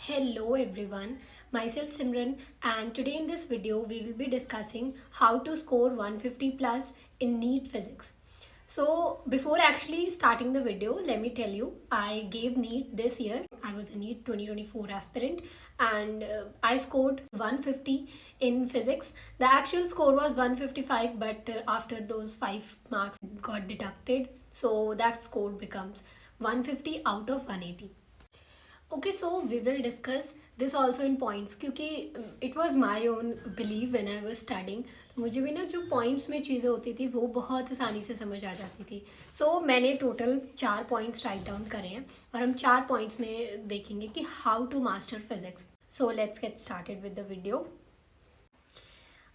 Hello everyone, myself Simran, and today in this video we will be discussing how to score 150 plus in NEET physics. So before actually starting the video, let me tell you, I gave NEET this year. I was a NEET 2024 aspirant and I scored 150 in physics. The actual score was 155, but after those 5 marks got deducted, so that score becomes 150 out of 180. Okay, so we will discuss this also in points क्योंकि it was my own belief when I was studying. तो मुझे भी ना जो points में चीज़ें होती थी वो बहुत आसानी से समझ आ जाती थी. So मैंने टोटल 4 points write down करे हैं और हम 4 points में देखेंगे कि how to master physics. So let's get started with the video.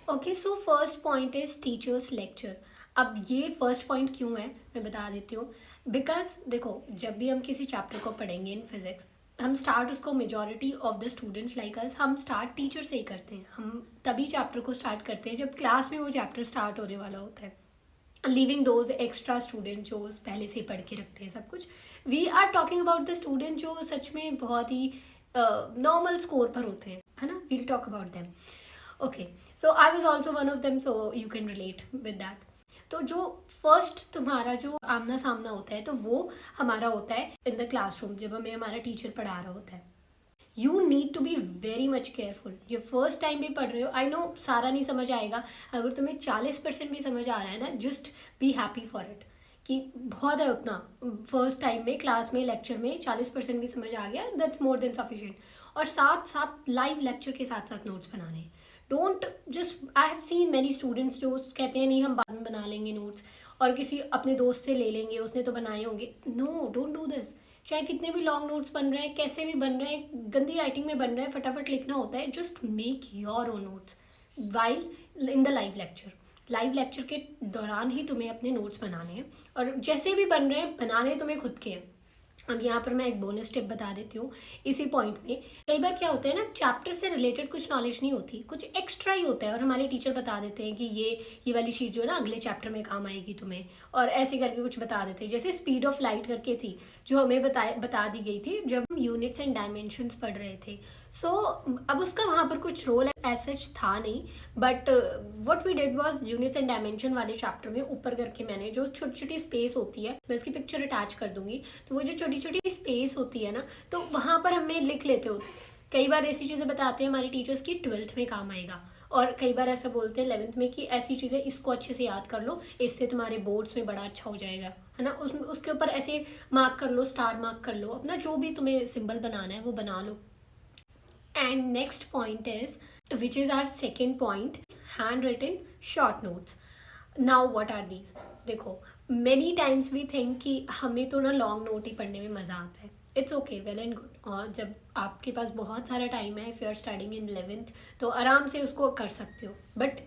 Okay, so first point is teachers lecture. अब ये फर्स्ट पॉइंट क्यों है मैं बता देती हूँ. बिकॉज देखो, जब भी हम किसी चैप्टर को पढ़ेंगे इन फिजिक्स, हम स्टार्ट उसको majority of the students like us हम स्टार्ट टीचर से ही करते हैं. हम तभी चैप्टर को स्टार्ट करते हैं जब क्लास में वो चैप्टर स्टार्ट होने वाला होता है, लीविंग दोज एक्स्ट्रा स्टूडेंट जो पहले से पढ़ के रखते हैं सब कुछ. We are talking about the student जो सच में बहुत ही नॉर्मल स्कोर पर होते हैं, है ना. We'll talk about them. Okay, so I was also one of them, so you can relate with that. तो जो फर्स्ट तुम्हारा जो आमना सामना होता है तो वो हमारा होता है इन द क्लासरूम, जब हमें हमारा टीचर पढ़ा रहा होता है. You need to be very much careful. ये फर्स्ट टाइम भी पढ़ रहे हो, आई नो सारा नहीं समझ आएगा. अगर तुम्हें 40% भी समझ आ रहा है ना, just be happy for it कि बहुत है उतना. फर्स्ट टाइम में क्लास में लेक्चर में 40% भी समझ आ गया, दैट्स मोर देन सफिशिएंट. और साथ साथ लाइव लेक्चर के साथ साथ नोट्स बनाने हैं. Don't just, I have seen many students जो कहते हैं नहीं हम बाद में बना लेंगे नोट्स और किसी अपने दोस्त से ले लेंगे, उसने तो बनाए होंगे. No, don't do this. चाहे कितने भी लॉन्ग नोट्स बन रहे हैं, कैसे भी बन रहे हैं, गंदी राइटिंग में बन रहे हैं, फटाफट लिखना होता है. Just make your own notes while in the live lecture. Live lecture के दौरान ही तुम्हें अपने नोट्स बनाने हैं और जैसे भी बन रहे हैं बनाने तुम्हें खुद के हैं. अब यहाँ पर मैं एक बोनस टिप बता देती हूँ इसी पॉइंट में. कई बार क्या होता है ना, चैप्टर से रिलेटेड कुछ नॉलेज नहीं होती, कुछ एक्स्ट्रा ही होता है और हमारे टीचर बता देते हैं कि ये वाली चीज़ जो है ना अगले चैप्टर में काम आएगी तुम्हें, और ऐसे करके कुछ बता देते हैं. जैसे स्पीड ऑफ लाइट करके थी जो हमें बता दी गई थी जब हम यूनिट्स एंड डायमेंशंस पढ़ रहे थे. सो अब उसका वहाँ पर कुछ रोल एज सच था नहीं, but what we did was units and dimension वाले चैप्टर में ऊपर करके मैंने जो छोटी छोटी स्पेस होती है, मैं उसकी पिक्चर अटैच कर दूंगी, तो वो जो छोटी छोटी स्पेस होती है ना, तो वहाँ पर हमें लिख लेते होते. कई बार ऐसी चीज़ें बताते हैं हमारे टीचर्स की 12th में काम आएगा, और कई बार ऐसा बोलते हैं 11th में कि ऐसी चीज़ें इसको अच्छे से याद कर लो, इससे तुम्हारे बोर्ड्स में बड़ा अच्छा हो जाएगा, है ना. उसके ऊपर ऐसे मार्क कर लो, स्टार मार्क कर लो, अपना जो भी तुम्हें सिंबल बनाना है वो बना लो. And next point is, which is our second point, handwritten short notes. Now what are these? देखो, many times we think कि हमें तो ना लॉन्ग नोट ही पढ़ने में मज़ा आता है. It's okay, well and good. और जब आपके पास बहुत सारा टाइम है, if you are studying in 11th, तो आराम से उसको कर सकते हो. But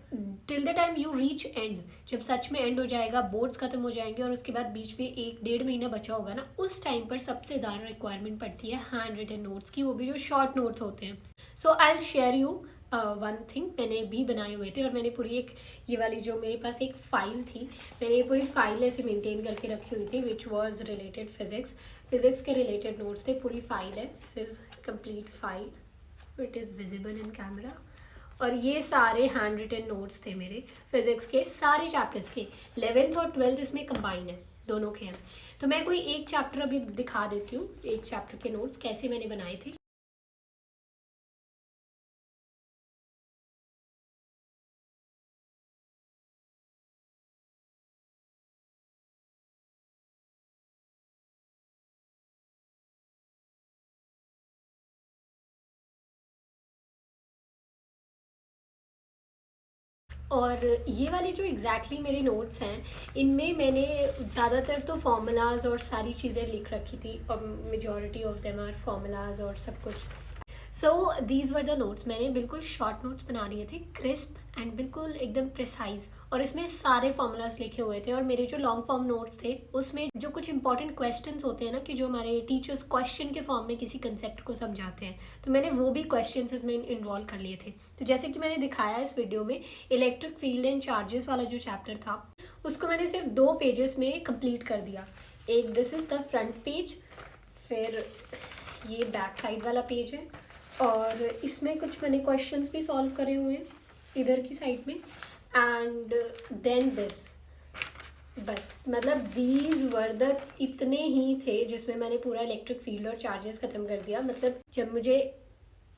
till the time you reach end, जब सच में एंड हो जाएगा, बोर्ड्स खत्म हो जाएंगे और उसके बाद बीच में 1-1.5 महीना बचा होगा ना, उस टाइम पर सबसे ज़्यादा रिक्वायरमेंट पड़ती है हैंड रिटन नोट्स की, वो भी जो शॉर्ट नोट्स होते हैं. So I will share you one thing. मैंने भी बनाए हुए थे और मैंने पूरी एक ये वाली जो मेरे पास एक फ़ाइल थी, मैंने ये पूरी फाइल ऐसे मेंटेन करके रखी हुई थी विच वॉज रिलेटेड फिज़िक्स के रिलेटेड नोट्स थे. पूरी फाइल है, this is complete file, it is visible in camera. और ये सारे हैंड रिटन नोट्स थे मेरे फिज़िक्स के सारे चैप्टर्स के. 11th और 12th इसमें कंबाइन है, दोनों के हैं. तो मैं कोई एक चैप्टर अभी दिखा देती हूँ, एक चैप्टर के नोट्स कैसे मैंने बनाए थे. और ये वाले जो एग्जैक्टली मेरे नोट्स हैं, इनमें मैंने ज़्यादातर तो फार्मूलाज और सारी चीज़ें लिख रखी थी, और majority of them are formulas और सब कुछ. So these were the notes. मैंने बिल्कुल शॉर्ट नोट्स बना लिए थे, क्रिस्प एंड बिल्कुल एकदम प्रिसाइज, और इसमें सारे फॉर्मूलाज लिखे हुए थे. और मेरे जो लॉन्ग फॉर्म नोट्स थे उसमें जो कुछ इंपॉर्टेंट क्वेश्चंस होते हैं ना, कि जो हमारे टीचर्स क्वेश्चन के फॉर्म में किसी कंसेप्ट को समझाते हैं, तो मैंने वो भी क्वेश्चंस इसमें इन्वॉल्व कर लिए थे. तो जैसे कि मैंने दिखाया इस वीडियो में, इलेक्ट्रिक फील्ड एंड चार्जेस वाला जो चैप्टर था उसको मैंने सिर्फ 2 पेजेस में कंप्लीट कर दिया. एक this is the front page, फिर ये बैक साइड वाला पेज है, और इसमें कुछ मैंने क्वेश्चंस भी सॉल्व करे हुए हैं इधर की साइड में, एंड देन दिस, बस मतलब दीज वर द इतने ही थे जिसमें मैंने पूरा इलेक्ट्रिक फील्ड और चार्जेस ख़त्म कर दिया। मतलब जब मुझे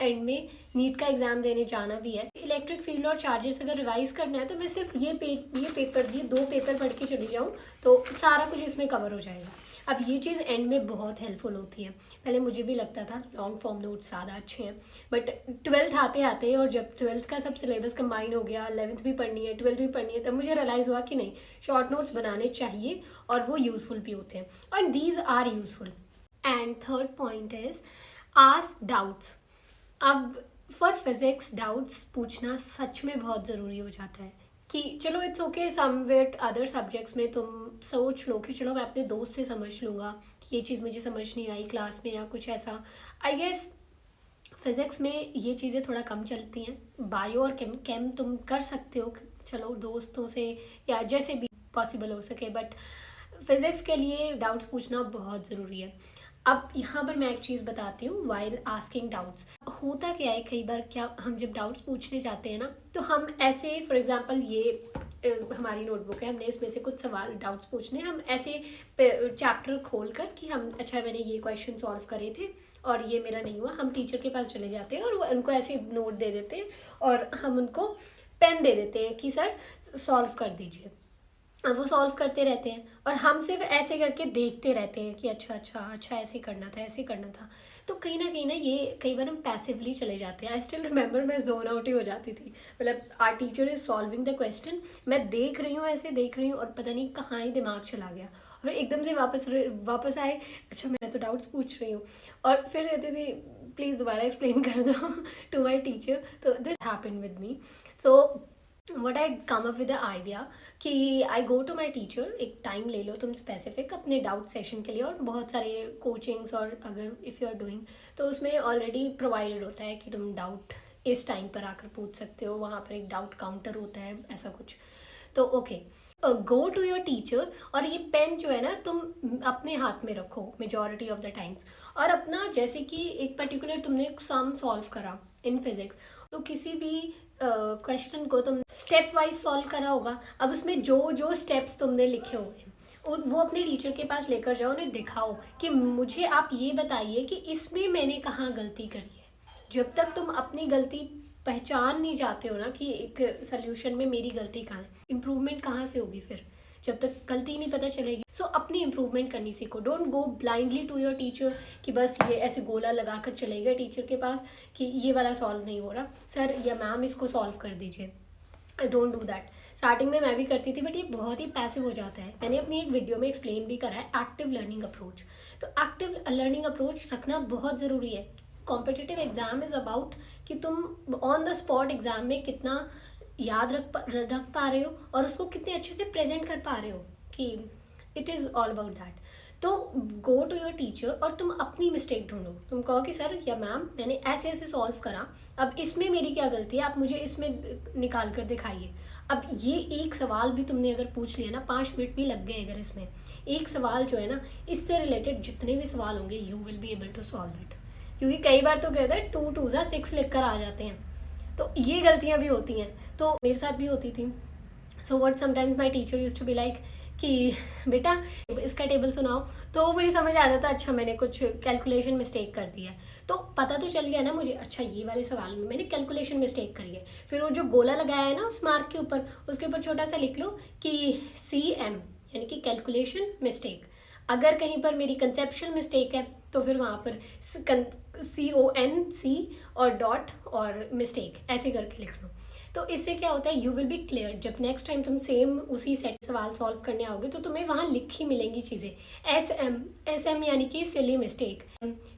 एंड में नीट का एग्जाम देने जाना भी है, इलेक्ट्रिक फील्ड और चार्जेस अगर रिवाइज करना है तो मैं सिर्फ ये पेपर दिए 2 पेपर पढ़ के चली जाऊँ तो सारा कुछ इसमें कवर हो जाएगा। अब ये चीज़ एंड में बहुत हेल्पफुल होती है। पहले मुझे भी लगता था लॉन्ग फॉर्म नोट्स ज़्यादा अच्छे हैं, बट 12th आते आते और जब 12th का सब सिलेबस कंबाइन हो गया, 11th भी पढ़नी है 12th भी पढ़नी है, तब मुझे रियलाइज़ हुआ कि नहीं, शॉर्ट नोट्स बनाने चाहिए और वो यूज़फुल भी होते हैं, और these are useful. And third point is ask doubts. अब फॉर फिजिक्स डाउट्स पूछना सच में बहुत ज़रूरी हो जाता है कि चलो इट्स ओके समवेट अदर सब्जेक्ट्स में तुम सोच लो कि चलो मैं अपने दोस्त से समझ लूँगा कि ये चीज़ मुझे समझ नहीं आई क्लास में या कुछ ऐसा। आई गेस फिज़िक्स में ये चीज़ें थोड़ा कम चलती हैं। बायो और केम तुम कर सकते हो चलो दोस्तों से या जैसे भी पॉसिबल हो सके, बट फिज़िक्स के लिए डाउट्स पूछना बहुत ज़रूरी है। अब यहाँ पर मैं एक चीज़ बताती हूँ वाइल आस्किंग डाउट्स। होता क्या है कई बार, क्या हम जब डाउट्स पूछने जाते हैं ना तो हम ऐसे फॉर एग्जांपल ये हमारी नोटबुक है, हमने इसमें से कुछ सवाल डाउट्स पूछने, हम ऐसे चैप्टर खोल कर कि हम अच्छा मैंने ये क्वेश्चन सॉल्व करे थे और ये मेरा नहीं हुआ, हम टीचर के पास चले जाते हैं और वो उनको ऐसे नोट दे देते हैं और हम उनको पेन दे देते हैं कि सर सॉल्व कर दीजिए। अब वो सॉल्व करते रहते हैं और हम सिर्फ ऐसे करके देखते रहते हैं कि अच्छा अच्छा अच्छा ऐसे करना था ऐसे करना था। तो कहीं ना ये कई बार हम पैसिवली चले जाते हैं। आई स्टिल रिमेंबर मैं जोन आउट ही हो जाती थी। मतलब our teacher is solving the question, मैं देख रही हूँ ऐसे देख रही हूँ और पता नहीं कहाँ ही दिमाग चला गया और एकदम से वापस आए, अच्छा मैं तो डाउट्स पूछ रही हूँ, और फिर कहती थी प्लीज़ दोबारा एक्सप्लेन कर दो टू माई टीचर। तो this happened with me. So what I come up with the idea कि आई गो टू माई टीचर, एक टाइम ले लो तुम स्पेसिफिक अपने डाउट सेशन के लिए, और बहुत सारे कोचिंग्स और अगर इफ़ यू आर डूइंग तो उसमें ऑलरेडी प्रोवाइडेड होता है कि तुम डाउट इस टाइम पर आकर पूछ सकते हो, वहाँ पर एक डाउट काउंटर होता है ऐसा कुछ। तो okay go to your teacher, और ये पेन जो है ना तुम अपने हाथ में रखो मेजॉरिटी ऑफ द टाइम्स, और अपना जैसे कि एक पर्टिकुलर तुमने सम सॉल्व करा इन फिजिक्स, तो किसी भी क्वेश्चन को तुम स्टेप वाइज सॉल्व करा होगा। अब उसमें जो जो स्टेप्स तुमने लिखे हुए हैं वो अपने टीचर के पास लेकर जाओ, उन्हें दिखाओ कि मुझे आप ये बताइए कि इसमें मैंने कहाँ गलती करी है। जब तक तुम अपनी गलती पहचान नहीं जाते हो ना कि एक सोल्यूशन में मेरी गलती कहाँ है, इम्प्रूवमेंट कहाँ से होगी फिर जब तक गलती नहीं पता चलेगी। सो अपनी इम्प्रूवमेंट करनी सीखो। Don't go blindly to your teacher कि बस ये ऐसे गोला लगा कर चले गए टीचर के पास कि ये वाला सॉल्व नहीं हो रहा सर या मैम इसको सॉल्व कर दीजिए। I don't do that. Starting में मैं भी करती थी बट ये बहुत ही पैसिव हो जाता है। मैंने अपनी एक वीडियो में एक्सप्लेन भी करा है एक्टिव लर्निंग अप्रोच। तो एक्टिव लर्निंग अप्रोच रखना बहुत ज़रूरी है। कॉम्पिटिटिव एग्जाम इज़ अबाउट कि तुम ऑन द स्पॉट एग्जाम में कितना याद रख पा रहे हो और उसको कितने अच्छे से प्रेजेंट कर पा रहे हो, कि it is all about that. तो गो टू योर टीचर और तुम अपनी मिस्टेक ढूंढो। तुम कहो कि सर या मैम मैंने ऐसे ऐसे सॉल्व करा, अब इसमें मेरी क्या गलती है, आप मुझे इसमें निकाल कर दिखाइए। अब ये एक सवाल भी तुमने अगर पूछ लिया ना, 5 मिनट भी लग गए अगर इसमें एक सवाल जो है ना, इससे रिलेटेड जितने भी सवाल होंगे you will be able to solve it. क्योंकि कई बार तो क्या होता है 2 2 6 लिख कर आ जाते हैं, तो ये गलतियाँ भी होती हैं, तो मेरे साथ भी होती थी। So what sometimes my teacher used to be like कि बेटा इसका टेबल सुनाओ, तो मुझे समझ आ जाता अच्छा मैंने कुछ कैलकुलेशन मिस्टेक कर दी है। तो पता तो चल गया ना मुझे, अच्छा ये वाले सवाल में मैंने कैलकुलेशन मिस्टेक करी है। फिर वो जो गोला लगाया है ना उस मार्क के ऊपर, उसके ऊपर छोटा सा लिख लो कि CM यानी कि कैलकुलेशन मिस्टेक। अगर कहीं पर मेरी कंसेप्शन मिस्टेक है तो फिर वहाँ पर CONC और डॉट और मिस्टेक ऐसे करके लिख लो। तो इससे क्या होता है, यू विल बी क्लियर। जब नेक्स्ट टाइम तुम सेम उसी सेट सवाल सॉल्व करने आओगे तो तुम्हें वहाँ लिखी मिलेंगी चीज़ें। SM यानी कि सिली मिस्टेक।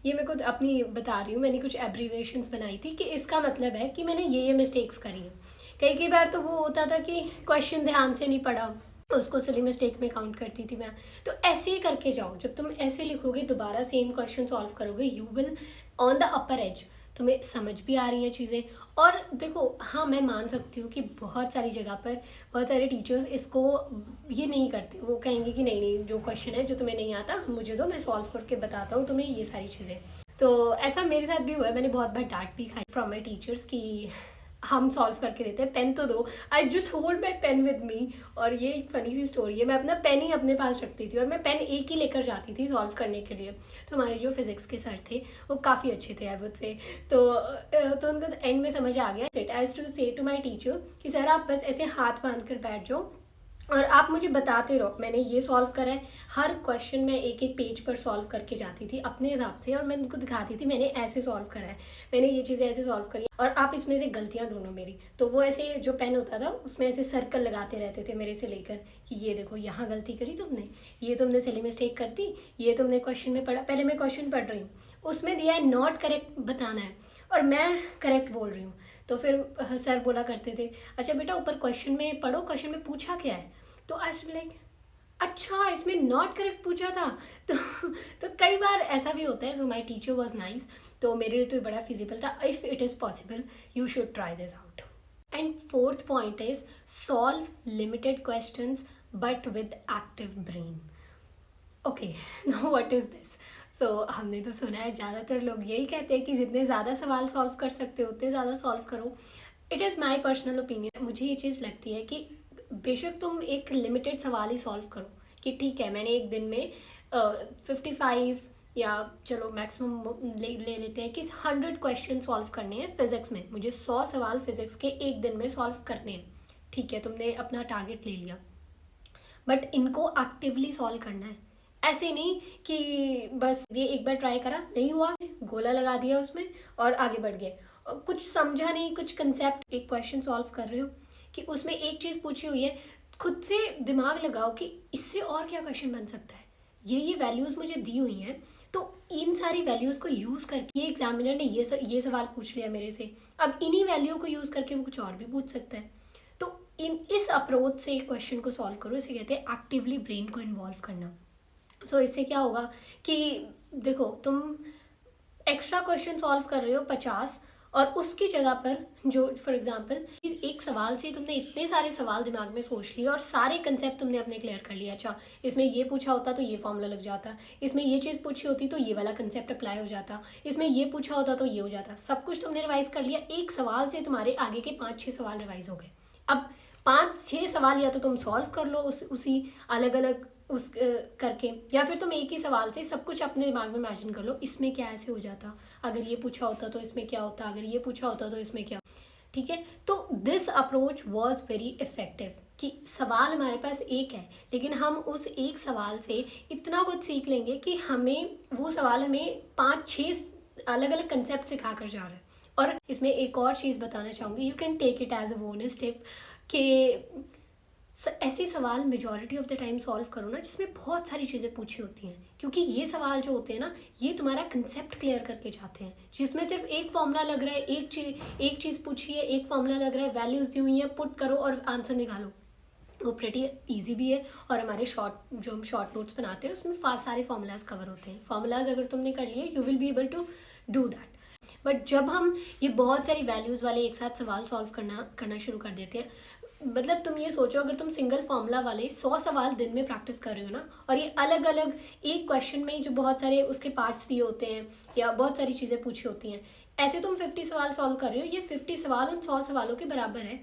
ये मैं खुद अपनी बता रही हूँ, मैंने कुछ एब्रीवेशंस बनाई थी कि इसका मतलब है कि मैंने ये मिस्टेक्स करी हैं। कई बार तो वो होता था कि क्वेश्चन ध्यान से नहीं पढ़ा, उसको सिली मिस्टेक में काउंट करती थी मैं। तो ऐसे ही करके जाओ, जब तुम ऐसे लिखोगे दोबारा सेम क्वेश्चन सॉल्व करोगे, you will on the upper as, तुम्हें समझ भी आ रही हैं चीज़ें। और देखो हाँ मैं मान सकती हूँ कि बहुत सारी जगह पर बहुत सारे टीचर्स इसको ये नहीं करते, वो कहेंगे कि नहीं जो क्वेश्चन है जो तुम्हें नहीं आता मुझे दो, मैं सॉल्व करके बताता हूँ तुम्हें ये सारी चीज़ें। तो ऐसा मेरे साथ भी हुआ है, मैंने बहुत बार डांट भी खाई फ्रॉम माई टीचर्स कि हम सॉल्व करके देते हैं, पेन तो दो, I just hold my pen with me. और ये एक फ़नी सी स्टोरी है, मैं अपना पेन ही अपने पास रखती थी और मैं पेन एक ही लेकर जाती थी सॉल्व करने के लिए। तो हमारे जो फिज़िक्स के सर थे वो काफ़ी अच्छे थे आई वुड से। तो उनको एंड में समझ आ गया, इट एज टू से टू माई टीचर कि सर आप बस ऐसे हाथ बांध कर बैठ जाओ और आप मुझे बताते रहो, मैंने ये सॉल्व करा है। हर क्वेश्चन मैं एक एक पेज पर सॉल्व करके जाती थी अपने हिसाब से और मैं उनको दिखाती थी मैंने ऐसे सॉल्व करा है, मैंने ये चीज़ें ऐसे सॉल्व करी और आप इसमें से गलतियाँ ढूंढो मेरी। तो वो ऐसे जो पेन होता था उसमें ऐसे सर्कल लगाते रहते थे मेरे से लेकर कि ये देखो यहाँ गलती करी तुमने, ये तुमने सिली मिस्टेक कर दी, ये तुमने क्वेश्चन में पढ़ा। पहले मैं क्वेश्चन पढ़ रही हूँ, उसमें दिया है नॉट करेक्ट बताना है और मैं करेक्ट बोल रही हूँ। तो फिर सर बोला करते थे अच्छा बेटा ऊपर क्वेश्चन में पढ़ो, क्वेश्चन में पूछा क्या है। तो आई वाज लाइक अच्छा इसमें नॉट करेक्ट पूछा था। तो कई बार ऐसा भी होता है। So my teacher was nice, तो मेरे लिए तो बड़ा फिजिबल था। If it is possible you should try this out. And fourth point is solve limited questions but with active brain. Okay, now what is this. So हमने तो सुना है ज़्यादातर लोग यही कहते हैं कि जितने ज़्यादा सवाल सॉल्व कर सकते हो उतने ज़्यादा सॉल्व करो। It is my personal opinion, मुझे ये चीज़ लगती है कि बेशक तुम एक लिमिटेड सवाल ही सॉल्व करो कि ठीक है मैंने एक दिन में 55 या चलो मैक्सिमम ले लेते हैं कि 100 क्वेश्चन सॉल्व करने हैं फिज़िक्स में, मुझे 100 सवाल फिज़िक्स के एक दिन में सॉल्व करने हैं। ठीक है, तुमने अपना टारगेट ले लिया, बट इनको एक्टिवली सॉल्व करना है। ऐसे नहीं कि बस ये एक बार ट्राई करा नहीं हुआ, गोला लगा दिया उसमें और आगे बढ़ गए, कुछ समझा नहीं, कुछ कंसेप्ट। एक क्वेश्चन सॉल्व कर रहे हो कि उसमें एक चीज़ पूछी हुई है, खुद से दिमाग लगाओ कि इससे और क्या क्वेश्चन बन सकता है, ये वैल्यूज़ मुझे दी हुई हैं तो इन सारी वैल्यूज़ को यूज़ करके ये एग्जामिनर ने ये सवाल पूछ लिया मेरे से, अब इन्हीं वैल्यू को यूज़ करके वो कुछ और भी पूछ सकता है। तो इस अप्रोच से क्वेश्चन को सॉल्व करो, इसे कहते हैं एक्टिवली ब्रेन को इन्वॉल्व करना। सो इससे क्या होगा कि देखो तुम एक्स्ट्रा क्वेश्चन सॉल्व कर रहे हो 50 और उसकी जगह पर जो फॉर एग्जांपल एक सवाल से तुमने इतने सारे सवाल दिमाग में सोच लिए और सारे कंसेप्ट तुमने अपने क्लियर कर लिया। अच्छा इसमें ये पूछा होता तो ये फॉर्मूला लग जाता, इसमें ये चीज़ पूछी होती तो ये वाला कंसेप्ट अप्लाई हो जाता, इसमें ये पूछा होता तो ये हो जाता, सब कुछ तुमने रिवाइज कर लिया। एक सवाल से तुम्हारे आगे के 5-6 सवाल रिवाइज हो गए। अब 5-6 सवाल या तो तुम सॉल्व कर लो उसी अलग अलग उस करके, या फिर तुम एक ही सवाल से सब कुछ अपने दिमाग में इमेजिन कर लो, इसमें क्या ऐसे हो जाता, अगर ये पूछा होता तो इसमें क्या होता, अगर ये पूछा होता तो इसमें क्या। ठीक है, तो this approach was very effective कि सवाल हमारे पास एक है लेकिन हम उस एक सवाल से इतना कुछ सीख लेंगे कि हमें वो सवाल हमें 5-6 अलग अलग कंसेप्ट सिखा कर जा रहा है। और इसमें एक और चीज़ बताना चाहूँगी, you can take it as a bonus tip कि ऐसे सवाल majority of the time solve करो ना जिसमें बहुत सारी चीज़ें पूछी होती हैं, क्योंकि ये सवाल जो होते हैं ना ये तुम्हारा कंसेप्ट क्लियर करके जाते हैं। जिसमें सिर्फ एक फॉर्मूला लग रहा है, एक चीज़ पूछी है, एक फॉर्मूला लग रहा है, वैल्यूज़ दी हुई हैं, पुट करो और आंसर निकालो, वो प्रेटी ईजी भी है। और हमारे जो हम शॉर्ट नोट्स बनाते हैं उसमें सारे फार्मूलाज कवर होते हैं। फार्मूलाज अगर तुमने कर लिए you will be able to do that. But जब हम ये बहुत सारी वैल्यूज़ वाले एक साथ सवाल सॉल्व करना शुरू कर देते हैं, मतलब तुम ये सोचो अगर तुम सिंगल फॉर्मूला वाले 100 सवाल दिन में प्रैक्टिस कर रहे हो ना, और ये अलग अलग एक क्वेश्चन में जो बहुत सारे उसके पार्ट्स दिए होते हैं या बहुत सारी चीज़ें पूछी होती हैं, ऐसे तुम 50 सवाल सॉल्व कर रहे हो, ये 50 सवाल उन 100 सवालों के बराबर है।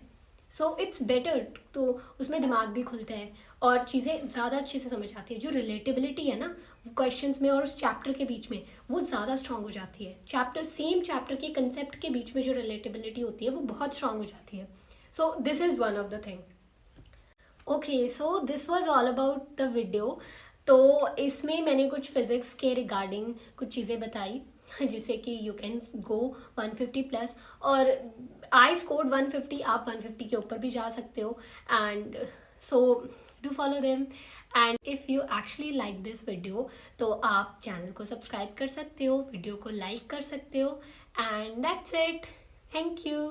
सो इट्स बेटर, तो उसमें दिमाग भी खुलता है और चीज़ें ज़्यादा अच्छे से समझ आती है। जो रिलेटेबिलिटी है ना क्वेश्चंस में और उस चैप्टर के बीच में, वो ज़्यादा स्ट्रांग हो जाती है। सेम चैप्टर के कंसेप्ट के बीच में जो रिलेटेबिलिटी होती है वो बहुत स्ट्रांग हो जाती है। So this is one of the thing. Okay, so this was all about the video. तो इसमें मैंने कुछ फिज़िक्स के रिगार्डिंग कुछ चीज़ें बताई जिससे कि यू कैन गो 150 प्लस, और आई स्कोर्ड 150, आप 150 के ऊपर भी जा सकते हो। And so do follow them, and if you actually like this video तो आप चैनल को सब्सक्राइब कर सकते हो, वीडियो को लाइक कर सकते हो, and that's it. Thank you.